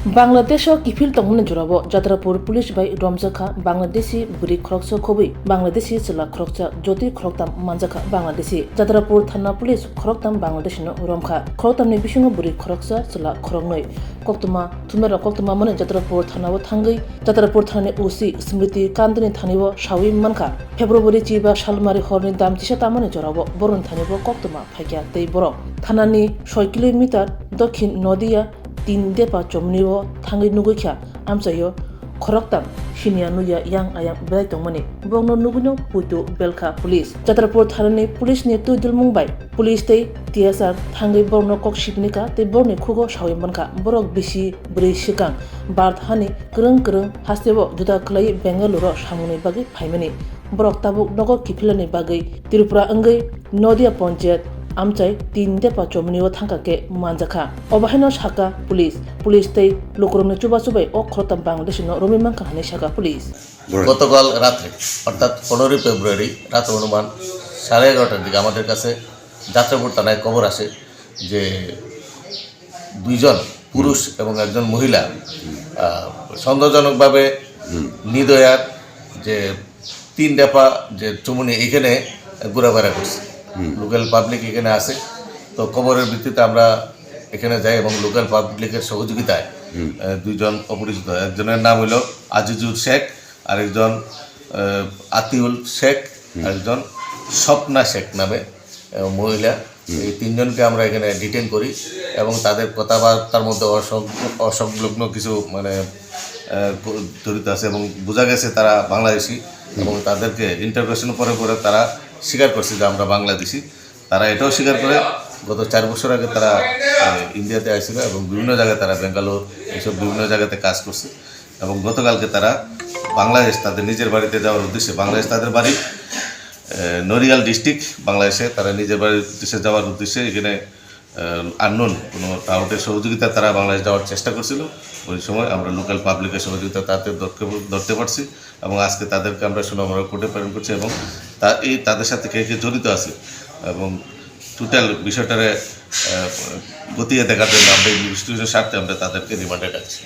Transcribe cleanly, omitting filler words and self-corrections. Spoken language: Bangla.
बांग्लादेश किफिल तंगमने जुराबो जात्रापुर पुलिस बाई रमजाखा बांग्लादेशी बुरी खरकसा खोबै बांग्लादेशी चला खरकसा ज्योति खरकताम मानजाखा बांग्लादेशी जात्रापुर थाना पुलिस खरकताम बांग्लादेश न रमखा खरकतामनि बिसिङाव बुरी खरकसा चला खरंनै कक्तमा थुमेरा कक्तमा मने जात्रापुर थानाव थांगै जात्रापुर थानानि ओसी स्मृति कान्दनि थानिबो सावि मानखा फेब्रुवारि चिबा सालमारि हरनि दामतिसा तामानि जुराबो बरन थानिबो कक्तमा फाइक्या दै बर थानानि 6 किलोमिटार दक्षिण नदिया 3 depa chomniwo thangai nugoikha amchayo khoroktam shinia nuya yang ayang belai tongmani bongno nuguno putu belkha police jatrapur tharani police ni tuidul mungbai police tei tsr thangai bongno kokshipnika tei borni khugo sawi manka borok bisi brei sikang bart hani krung hastebo juda khlai bengaluru samuni bagi phaimani borok tabuk nogo kifilani bagi tripura angai nodia panchayat আমচাই 3 depa chomniwo thangkake manjakha obahino shaka police tei lokromne chuba chubai o khrotam bangladesh no romi manka hane shaka police গতকাল রাত্রে অর্থাৎ 15 ফেব্রুয়ারি রাত অনুমান 11:30টার দিকে আমাদের কাছে যাত্রাপুর থানায় খবর আসে যে দুইজন পুরুষ এবং একজন মহিলা সন্দেহজনকভাবে নিদয়ার যে 3 depa যে চুমনি এখানে ঘোরাফেরা করছে লোকাল পাবলিক এখানে আসে তো খবরের ভিত্তিতে আমরা এখানে যাই এবং লোকাল পাবলিকের সহযোগিতায় দুইজন অপরিচিত একজনের নাম হলো আজিজুল শেখ আরেকজন আতিউল শেখ আরেকজন স্বপ্না শেখ নামে মহিলা এই তিনজনকে আমরা এখানে ডিটেইন করি এবং তাদের কথাবার্তার মধ্যে অসংলগ্ন কিছু মানে জড়িত আছে এবং বোঝা গেছে তারা বাংলাদেশি এবং তাদেরকে ইন্টারভিউশনের পরে তারা স্বীকার করছে যে আমরা বাংলাদেশি তারা এটাও স্বীকার করে গত 4 বছর আগে তারা ইন্ডিয়াতে আসছিল এবং বিভিন্ন জায়গায় তারা বেঙ্গালোর এইসব বিভিন্ন জায়গাতে কাজ করছে এবং গতকালকে তারা বাংলাদেশ তাদের নিজের বাড়িতে যাওয়ার উদ্দেশ্যে বাংলাদেশ তাদের বাড়ি নড়িয়াল ডিস্ট্রিক্ট বাংলাদেশে তারা নিজের বাড়ির উদ্দেশ্যে যাওয়ার উদ্দেশ্যে এখানে আননোন কোনো টাউটের সহযোগিতা তারা বাংলাদেশ যাওয়ার চেষ্টা করছিল ওই সময় আমরা লোকাল পাবলিকের সহযোগিতা তাদের ধরতে পারছি এবং আজকে তাদেরকে আমরা সুনামরা কোর্টে প্রেরণ করছি এবং তাদের সাথে কে জড়িত আছে এবং টোটাল বিষয়টারে গতিয়ে দেখার জন্য আমরা ইনভেস্টিগেশনের স্বার্থে আমরা তাদেরকে রিমান্ডে রাখছি।